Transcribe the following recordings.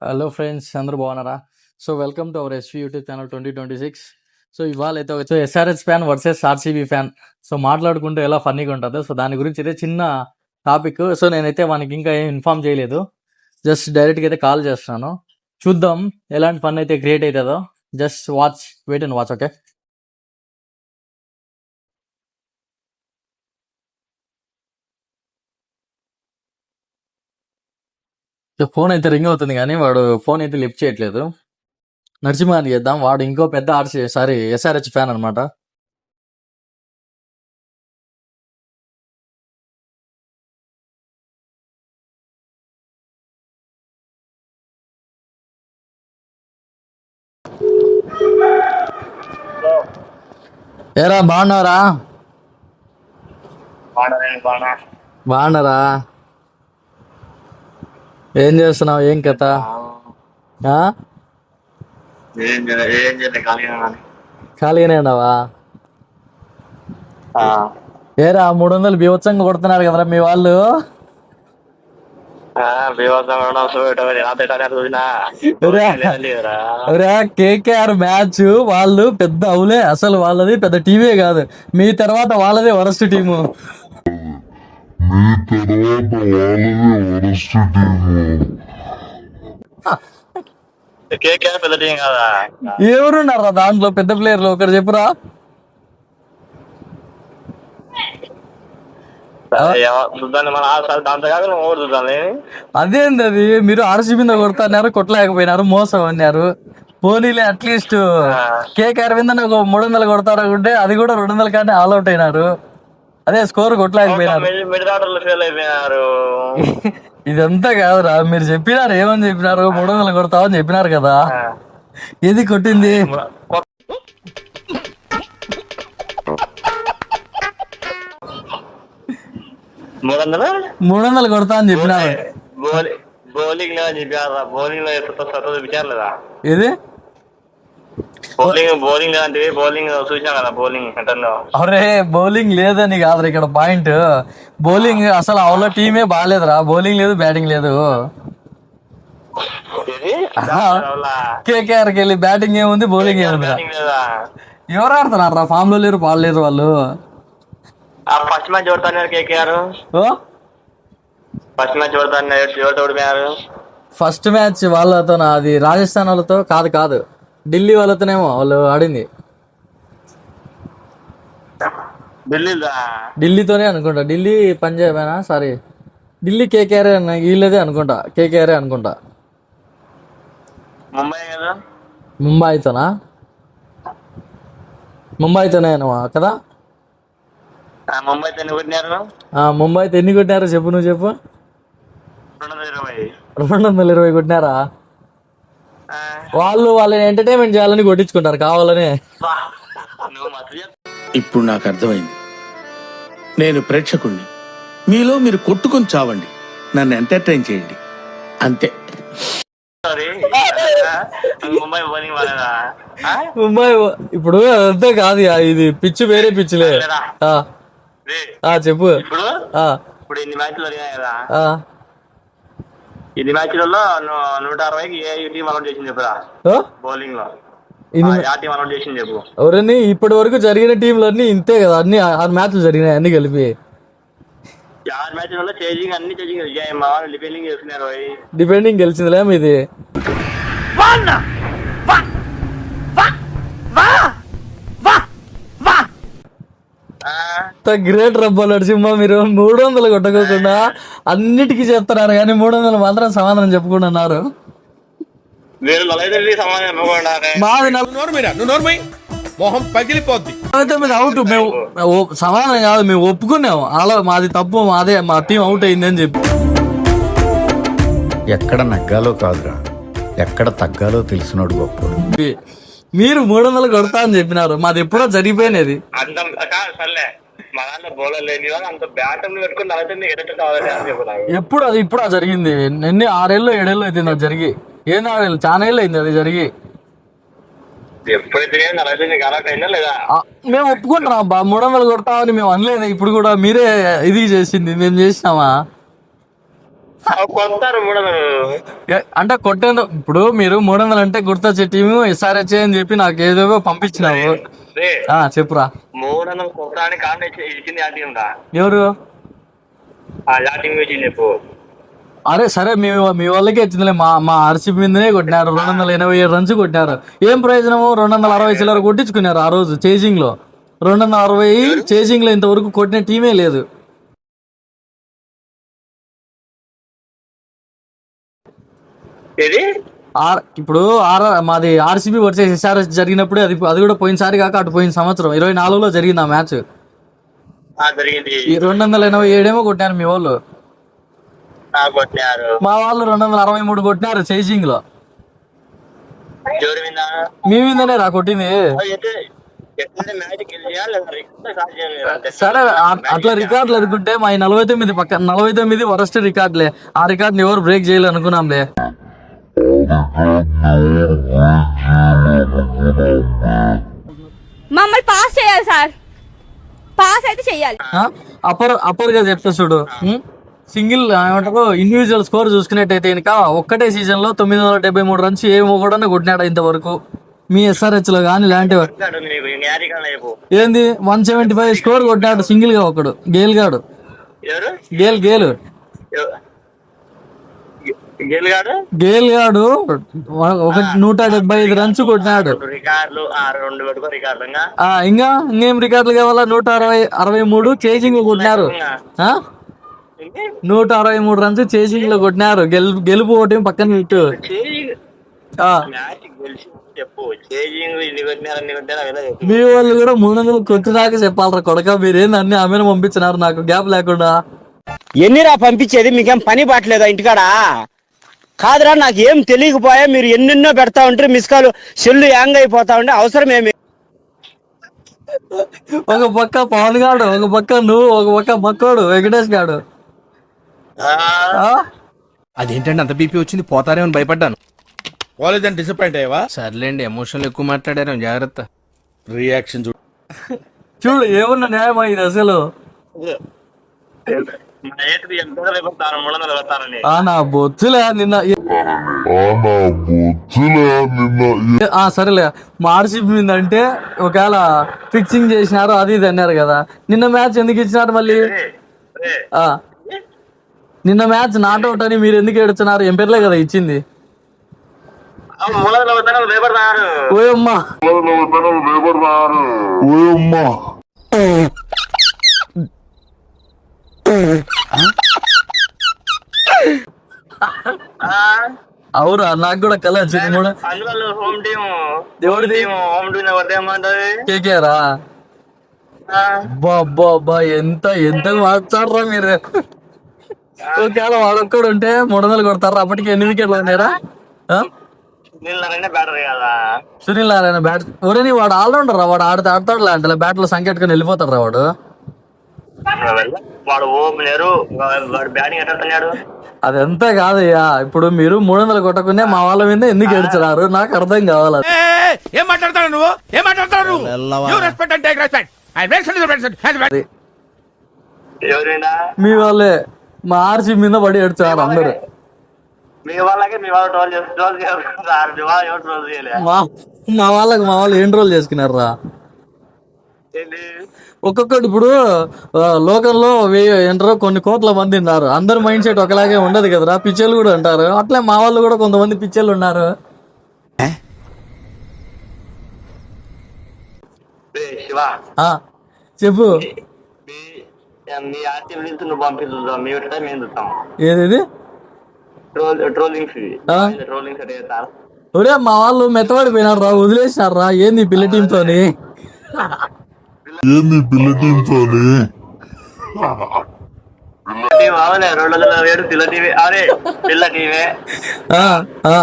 Hello friends, అందరూ బాగున్నారా? So welcome to our SV YouTube channel 2026. So ఇవాళ అయితే వచ్చి SRH fan versus RCB fan. So మాట్లాడుకుంటే ఎలా ఫన్నీగా ఉంటుందో, సో దాని గురించి అయితే చిన్న టాపిక్. సో నేనైతే వానికి ఇంకా ఏం ఇన్ఫార్మ్ చేయలేదు, జస్ట్ డైరెక్ట్గా అయితే కాల్ చేస్తున్నాను. చూద్దాం ఎలాంటి ఫన్ అయితే క్రియేట్ అవుతుందో. Just watch, wait and watch. Okay, phone అయితే రింగ్ అవుతుంది కానీ వాడు ఫోన్ అయితే లిఫ్ట్ చేయట్లేదు. నరసింహాని చేద్దాం, వాడు ఇంకో పెద్ద ఎస్ఆర్హెచ్ ఫ్యాన్ అనమాట. ఏరా, బాగున్నారా? బాగున్నారా? ఏం చేస్తున్నావు? ఏం కథ? ఆ? ఖాళీగానే ఉన్నావా? ఏరా, 300 బీభత్సంగా కొడుతున్నారు కదరా మీ వాళ్ళు. కేకేఆర్ మ్యాచ్ వాళ్ళు పెద్ద అవులే, అసలు వాళ్ళది పెద్ద టీవీ కాదు. మీ తర్వాత వాళ్ళదే వరస్ట్ టీము. ఎవరున్నారా దాంట్లో పెద్ద ప్లేయర్లు? ఒకరు చెప్పురా. అదేంది అది? మీరు ఆర్సీబీ మీద కొడతారు, కొట్టలేకపోయినారు, మోసం అన్నారు. పోనీలే, అట్లీస్ట్ కేకేఆర్ మీద ఒక 300 కొడతారనుకుంటే అది కూడా 200 కానీ ఆల్అౌట్ అయినారు. అదే స్కోర్ కొట్టలేకపోయినారు. ఇదంతా కాదురా, మీరు చెప్పినారు, ఏమని చెప్పినారు? 300 కొడతామని చెప్పినారు కదా. ఏది కొట్టింది? 300 కొడతా అని చెప్పినారు. ఏది అరే, బౌలింగ్ లేదని కాదురా ఇక్కడ పాయింట్. బౌలింగ్ అసలు అవలో టీమే బాగాలేదురా. బౌలింగ్ లేదు, బ్యాటింగ్ లేదు. కేకేఆర్కి వెళ్ళి బ్యాటింగ్ ఏముంది, బౌలింగ్ ఏముంది? ఎవరు ఆడుతున్నారా? ఫామ్ లో లేరు, పాడలేరు వాళ్ళు. ఫస్ట్ మ్యాచ్ ఓడుతున్నారు కేకేఆర్. ఫస్ట్ మ్యాచ్ వాళ్ళతో, అది రాజస్థాన్ వాళ్ళతో కాదు, ఢిల్లీ వాళ్ళతోనేమో వాళ్ళు ఆడింది. ఢిల్లీతోనే అనుకుంటా. ఢిల్లీ పంజాబ్ అయినా, సారీ, ఢిల్లీ కేకేఆర్ వీళ్ళదే అనుకుంటా. కేకేఆర్ అనుకుంటా. ముంబైతోనే కదా. ముంబైతో ఎన్ని కొట్టినారో చెప్పు, నువ్వు చెప్పు. 220 కొట్టినారా? వాళ్ళని ఎంటర్టైన్మెంట్ చేయాలని కొట్టించుకుంటారు కావాలని. ఇప్పుడు నాకు అర్థమైంది. నేను ప్రేక్షకుణ్ణి, మీలో మీరు కొట్టుకొని చావండి, నన్ను ఎంటర్టైన్ చేయండి, అంతే. ముంబై ఇప్పుడు అంతే కాదు, ఇది పిచ్చు వేరే పిచ్చులే. చెప్పు. ఇప్పుడు ఇన్ని మ్యాచ్లు ఇన్ని మ్యాచ్లలో 160కి ఏ టీం అలౌట్ చేసింది చెప్పురా? బౌలింగ్ లో టీం అలౌట్ చేసింది చెప్పు. ఎవరని? ఇప్పటి వరకు జరిగిన టీంలు అన్ని ఇంతే కదా, అన్ని 6 మ్యాచ్లు జరిగినాయి, అన్ని కలిపి 6 మ్యాచ్లలో చేజింగ్ అన్ని చేజింగ్ డిఫెండింగ్ చేస్తున్నారు. డిఫెండింగ్ గెలిచిందిలే మీది. గ్రేట్ రబ్బర్ నరసింహ, మీరు 300 కొట్టకోకుండా అన్నిటికీ చెప్తున్నారు కానీ 300 మాత్రం సమాధానం చెప్పుకుంటున్నారు. అవుట్, మేము సమాధానం కాదు, మేము ఒప్పుకున్నాము. అలా మాది తప్పు, మా టీం అవుట్ అయింది అని చెప్పి. ఎక్కడ నగ్గాలో కాదురా, ఎక్కడ తగ్గాలో తెలిసినోడు గొప్పడు. మీరు 300 కొడతా అని చెప్పినారు, మాది ఎప్పుడో జరిగిపోయినది. ఎప్పుడు అది ఇప్పుడు జరిగింది. ఎన్ని 6 ఏళ్ళు 7 ఏళ్ళు అయితే అది జరిగి. ఏం 6 ఏళ్ళు, చాలా ఏళ్ళు అయింది అది జరిగి. మేము ఒప్పుకుంటున్నాం బా, 300 కొడతామని మేము అనలేదు. ఇప్పుడు కూడా మీరే ఇది చేసింది, మేము చేసినామా? కొత్తారు 300. అంటే కొట్టేందుకు ఇప్పుడు మీరు 300 అంటే గుర్తొచ్చే టీము ఎస్ఆర్హెచ్ అని చెప్పి నాకు ఏదో పంపించినావు. రే చెప్పురా. 300 కొట్టడానికి కారణం ఇచ్చింది ఆ టీం రా. ఎవరు? ఆ టీం ఇచ్చింది చెప్పు. అరే సరే, మీ వాళ్ళకే ఇచ్చిందిలే. మా ఆర్సీబీ మీదనే కొట్టినారు, 287 రన్స్ కొట్టినారు. ఏం ప్రయోజనము? 260 చిల్లర కొట్టించుకున్నారు ఆ రోజు చేజింగ్ లో. 260 చేజింగ్ లో ఇంతవరకు కొట్టిన టీమే లేదు. ఏది ఇప్పుడు మాది ఆర్సీబీ వర్సెస్ ఎస్ఆర్ఎస్ జరిగినప్పుడు అది కూడా పోయినసారి కాక అటు పోయిన సంవత్సరం 24లో జరిగింది ఆ మ్యాచ్. జరిగింది. ఈ 287 కొట్టినారు మీ వాళ్ళు. కొట్టినారు మా వాళ్ళు 263 కొట్టినారు చేజింగ్ లో. ఎవరి మీద? మీ మీదనే రా కొట్టింది. సరే, అట్లా రికార్డులు అనుకుంటే మా 49 వరస్ట్ రికార్డులే. ఆ రికార్డుని ఎవరు బ్రేక్ చేయాలి అనుకున్నాంలే. మమ్మల్ని పాస్ చేయాలి సార్, పాస్ అయితే చెయ్యాలి. అప్పర్ గా చెప్తా చూడు. సింగిల్ ఏమంటారు, ఇండివిజువల్ స్కోర్ చూసుకున్నట్టయితే కనుక ఒక్కటే సీజన్ లో 973 రన్స్ ఏమో కూడా కొట్టినాడు ఇంతవరకు మీ ఎస్ఆర్హెచ్ లో కానీ. ఇలాంటివి ఏంది 175 స్కోర్ కొట్టినాడు సింగిల్ గా ఒకడు, గేల్ గాడు. గేల్ గాడు 175 రన్స్ కొట్టినాడు. ఇంకేం రికార్డులు కావాలా? 163 చేజింగ్ కొట్టినారు. 163 రన్స్ చేజింగ్ లో కొట్టినారు. గెలుపు ఒకటి పక్కన పెట్టు. మీ వాళ్ళు కూడా 300 కొట్టినాక చెప్పాలరా కొడక. మీరేంది అన్ని ఆమెను పంపించినారు నాకు గ్యాప్ లేకుండా. ఎన్నిరా పంపించేది? మీకేం పని పట్టలేదా ఇంటికాడ? కాదురా, నాకు ఏం తెలియకపోయా. మీరు ఎన్నెన్నో పెడతా ఉంటే మిస్కాలు సెల్లు యాంగ్ అయిపోతా ఉంటే అవసరం ఏమి? ఒక పక్క పవన్ గాడు, ఒక పక్క నువ్వు, ఒక పక్క మక్కోడు వెంకటేష్ గాడు. అదేంటంటే అంత బీపీ వచ్చింది? పోతారేమని భయపడ్డాను. కాలేజ్ డిసప్పాయింట్ అయ్యావా? సర్లేండి, ఎమోషన్లు ఎక్కువ మాట్లాడారు, జాగ్రత్త. రియాక్షన్ చూడు ఏమన్నా న్యాయం ఇది అసలు. నా బొచ్చులే నిన్న. సరేలే, మా ఆర్సీబీ మీద అంటే ఒకవేళ ఫిక్సింగ్ చేసినారు అది ఇది అన్నారు కదా. నిన్న మ్యాచ్ ఎందుకు ఇచ్చినారు మళ్ళీ? నిన్న మ్యాచ్ నాట్అవుట్ అని మీరు ఎందుకు ఏడుస్తున్నారు? ఏం పేర్లే కదా ఇచ్చింది. ఓయమ్మా అవురా, నాకు కూడా కళ వచ్చింది. కేకేరా బాబా, ఎంత ఎంత మార్చారా మీరు. ఒకవేళ వాడొక్కడు ఉంటే 300 కొడతారా? అప్పటికి ఎన్ని వికెట్లు ఉన్నాయరా? సునీల్ నారాయణ బ్యాట్ ఒరేని వాడు ఆల్రౌండర్ రా. వాడు ఆడతాడు అంటే బ్యాట్ లో సంకెట్టుకుని వెళ్ళిపోతాడు రా వాడు. అదంతా కాదయ్యా. ఇప్పుడు మీరు 300 కొట్టకునే మా వాళ్ళ మీద ఎందుకు ఏడ్చున్నారు నాకు అర్థం కావాలి. ఏం మాట్లాడతాడు నువ్వు? ఏం మాట్లాడతాడు? మీ వాళ్ళే మా ఆర్సీ మీద పడి ఏడ్చారు అందరు. మా వాళ్ళు ఏం రోల్ చేసుకున్నారు రా ఒక్కొక్కటి. ఇప్పుడు లోకల్లో ఏంటారో కొన్ని కోట్ల మంది ఉన్నారు. అందరు మైండ్ సెట్ ఒకలాగే ఉండదు కదరా. పిచ్చర్లు కూడా అంటారు. అట్లే మా వాళ్ళు కూడా కొంతమంది పిచ్చర్లు ఉన్నారు. చెప్పు. ఏది ఒరే మా వాళ్ళు మెత్తబడిపోయినారు రా, వదిలేసినారు రా. ఏంది పిల్ల టీమ్ తోని?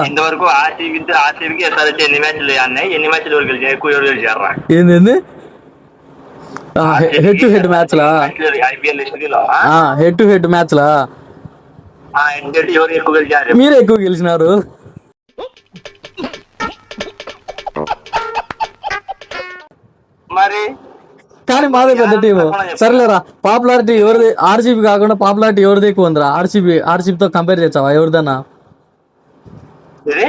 ఇంతవరకు ఆర్సీబీకి ఎస్ఆర్హెచ్ ఎన్ని మ్యాచ్లు అన్నాయి? ఎన్ని మ్యాచ్లు ఎవరు గెలిచారు? ఎక్కువ ఎవరు గెలిచారా? ఏంది head to head match law? IPL హిస్టరీలో హెడ్ టు హెడ్ మ్యాచ్ లా ఎవరు ఎక్కువ గెలిచారు? మీరే ఎక్కువ గెలిచినారు. మరి కానీ మాదే పెద్ద టీం. సరేలేరా, పాపులారిటీ ఎవరిది? ఆర్సీబీ కాకుండా పాపులారిటీ ఎవరిది ఎక్కువ ఉందిరా? ఆర్సీబీతో కంపేర్ చేస్తావా ఎవరిదన్నా? ఇది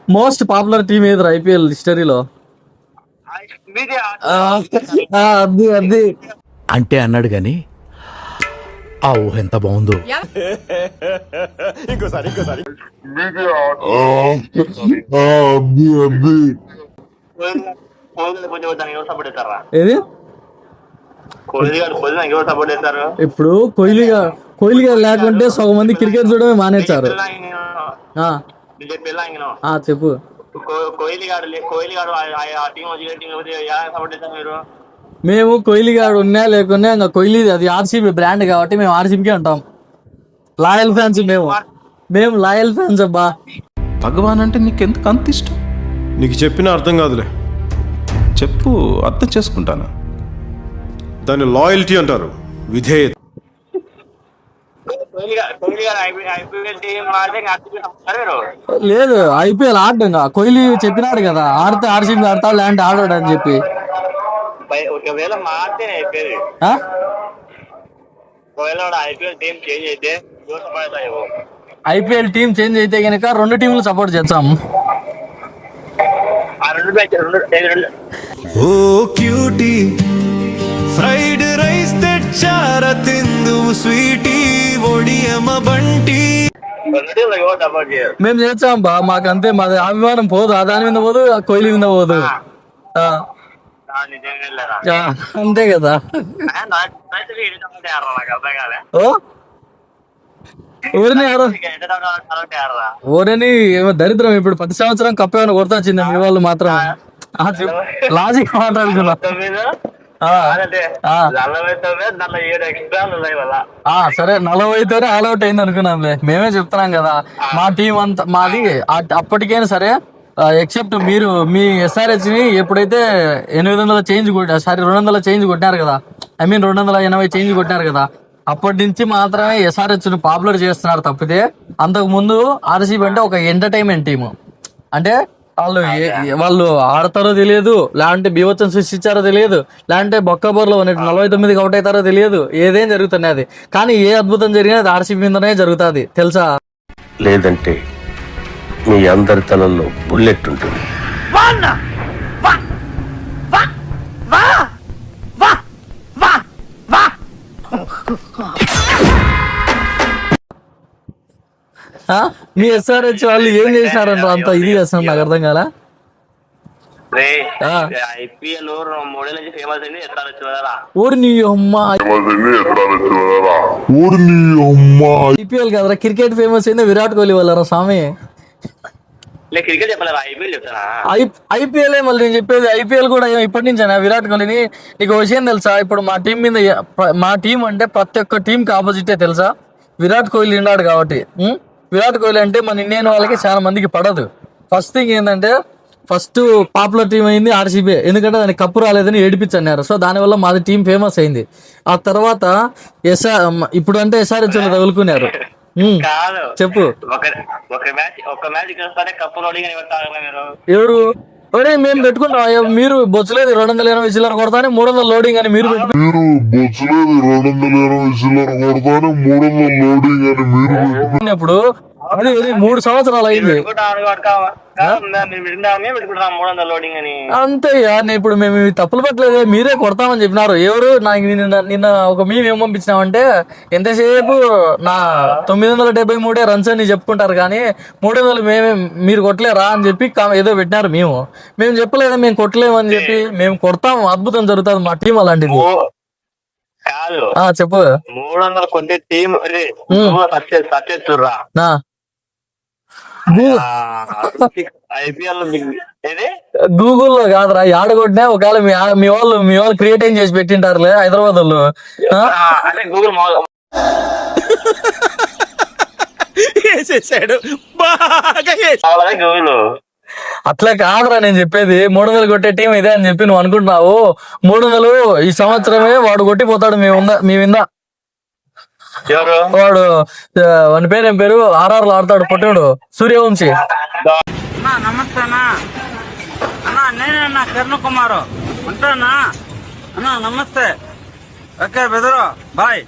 మోస్ట్ పాపులర్ టీం ఏదిరా ఐపీఎల్ హిస్టరీలో? మీదే అది అంటే అన్నాడు గాని ఆ ఊహ ఎంత బాగుందో. కోహ్లీ కొంచెం దానికి ఎవరు సపోర్ట్ చేస్తారా? ఏది కోహ్లీ దానికి ఎవరు సపోర్ట్ చేస్తారు? ఇప్పుడు కోహ్లీ గారు లేకుంటే సగం మంది క్రికెట్ చూడమే మానేచ్చారు. నేను చెప్పేలా ఇంకను చెప్పు. కోహ్లీ గారు ఆ టీం టీం సపోర్ట్ చేస్తారు మీరు? మేము కోహ్లీ గారు ఉన్నా లేకున్నా ఇంకా కోహ్లీ అది ఆర్సీబీ బ్రాండ్ కాబట్టి మేము ఆర్సీబీకే ఉంటాం. లాయల్ ఫ్యాన్స్ మేము లాయల్ ఫ్యాన్స్ అబ్బా. భగవాన్ అంటే నీకెందుకు అంత ఇష్టం? నీకు చెప్పినా అర్థం కాదులే. చెప్పు, అర్థం చేసుకుంటాను. దాన్ని లాయల్టీ అంటారు, విధేయత. కోహ్లీ గారు ఐపీఎల్ టీం ఆడితే మీరు లేదు, ఐపీఎల్ ఆడడం ఇంకా కోహ్లీ చెప్పినాడు కదా, ఆడితే ఆర్సీబీ ఆడతా లేదంటే ఆడాడు అని చెప్పి. ఒకవేళ మారితే అయిపోయేది. ఒకవేళ ఐపీఎల్ టీం చేంజ్ అయితే ఐపీఎల్ టీం చేంజ్ అయితే కనుక రెండు టీంలు సపోర్ట్ చేస్తాం. ఆ రెండు ఓ క్యూటీ ఫ్రైడ్ రైస్ తెచ్చార తిందు స్వీటీ ఒడియమ్మ బంటి. ఎవరు సపోర్ట్ చేయరు. మేము చేస్తాం బా, మాకు అంతే. మాది అభిమానం పోదు, దాని మీద పోదు, కోహ్లీ మీద పోదు. అంతే కదా. ఓరని ఏమో దరిద్రం. ఇప్పుడు 10 సంవత్సరం కప్ ఏమైనా కొడతా వచ్చింది మీ వాళ్ళు మాత్రం. లాజిక్ మాట్లాడుకున్నా. సరే 40తోనే ఆల్అౌట్ అయింది అనుకున్నాంలే. మేమే చెప్తున్నాం కదా మా టీం అంతా మాది అప్పటికైనా సరే. ఎక్సెప్ట్ మీరు మీ ఎస్ఆర్హెచ్ ని ఎప్పుడైతే 800 చేంజ్ 200 చేంజ్ కొట్టినారు కదా, 280 చేంజ్ కొట్టినారు కదా, అప్పటి నుంచి మాత్రమే ఎస్ఆర్హెచ్ ని పాపులర్ చేస్తున్నారు తప్పితే అంతకు ముందు ఆర్సీబీ అంటే ఒక ఎంటర్టైన్మెంట్ టీము. అంటే వాళ్ళు ఆడతారో తెలియదు, లేదంటే బీవచ్చం సృష్టించారో తెలియదు, లేదంటే బొక్కబోర్లో 49 అవుట్ అవుతారో తెలియదు. ఏదేం జరుగుతుంది అది. కానీ ఏ అద్భుతం జరిగినా అది ఆర్సీబీ మీదనే జరుగుతుంది తెలుసా? లేదంటే మీ అందరి తలల్లో బుల్లెట్ ఉంటుంది. మీ ఎస్ఆర్హెచ్ వాళ్ళు ఏం చేసినారంట అంత ఇది చేస్తున్నారు? నాకు అర్థం కాలా. ఐపీఎల్ 3 నుంచి ఫేమస్ అయింది ఎస్ఆర్హెచ్ వల్ల. ఊరి నీ అమ్మ ఐపీఎల్ కదరా, క్రికెట్ ఫేమస్ అయింది విరాట్ కోహ్లీ వల్లరా స్వామి. క్రికెట్ చెప్పలేరా, ఐపీఎల్ చెప్తారా? ఐపీఎల్ మళ్ళీ నేను చెప్పేది. ఐపీఎల్ కూడా ఇప్పటి నుంచేనా విరాట్ కోహ్లీని? నీకు విషయం తెలుసా? ఇప్పుడు మా టీం మీద మా టీం అంటే ప్రతి ఒక్క టీంకి ఆపోజిటే తెలుసా? విరాట్ కోహ్లీ ఉన్నాడు కాబట్టి. విరాట్ కోహ్లీ అంటే మన ఇండియన్ వాళ్ళకి చాలా మందికి పడదు. ఫస్ట్ థింగ్ ఏంటంటే ఫస్ట్ పాపులర్ టీం అయింది ఆర్సీబీ, ఎందుకంటే దానికి కప్పు రాలేదని ఏడిపించన్నారు. సో దానివల్ల మాది టీం ఫేమస్ అయింది. ఆ తర్వాత ఇప్పుడు అంటే ఎస్ఆర్హెచ్ తగులుకున్నారు. చెప్పు. ఎవరు మేము పెట్టుకుంటాం? మీరు బొచ్చలేదు 280 చిల్లర కొడతానే 300 లోడింగ్ అని మీరు పెట్టుకున్నప్పుడు అది 3 సంవత్సరాలు అయింది అంతేగా. ఇప్పుడు మేము తప్పులు పట్టలేదు, మీరే కొడతామని చెప్పినారు. ఎవరు నాకు నిన్న ఒక మేము ఏం పంపించినామంటే ఎంతసేపు నా 973 రన్స్ అని చెప్పుకుంటారు కానీ 300 మీరు కొట్టలేరా అని చెప్పి ఏదో పెట్టినారు. మేము చెప్పలేదా మేము కొట్టలేము అని చెప్పి. మేము కొడతాం, అద్భుతం జరుగుతుంది మా టీం అలాంటిది. చెప్పు. 300 కొట్టే టీం గూగుల్లో కాదురా, ఆడగొట్టినా ఒకవేళ మీ వాళ్ళు క్రియేట్ చేసి పెట్టింటారులే హైదరాబాద్ వాళ్ళు. అట్లా కాదురా నేను చెప్పేది. 300 కొట్టే టీం ఇదే అని చెప్పి నువ్వు అనుకుంటున్నావు. 300 ఈ సంవత్సరమే వాడు కొట్టిపోతాడు. మేమిందా వాడు వాని పేరు ఏం పేరు ఆర్ఆర్ లో ఆడతాడు పొట్టాడు సూర్యవంశీ. నమస్తే అన్నా. నేనన్నా కిరణ్ కుమార్ ఉంటానా. అన్నా నమస్తే ఓకే బెదరు బాయ్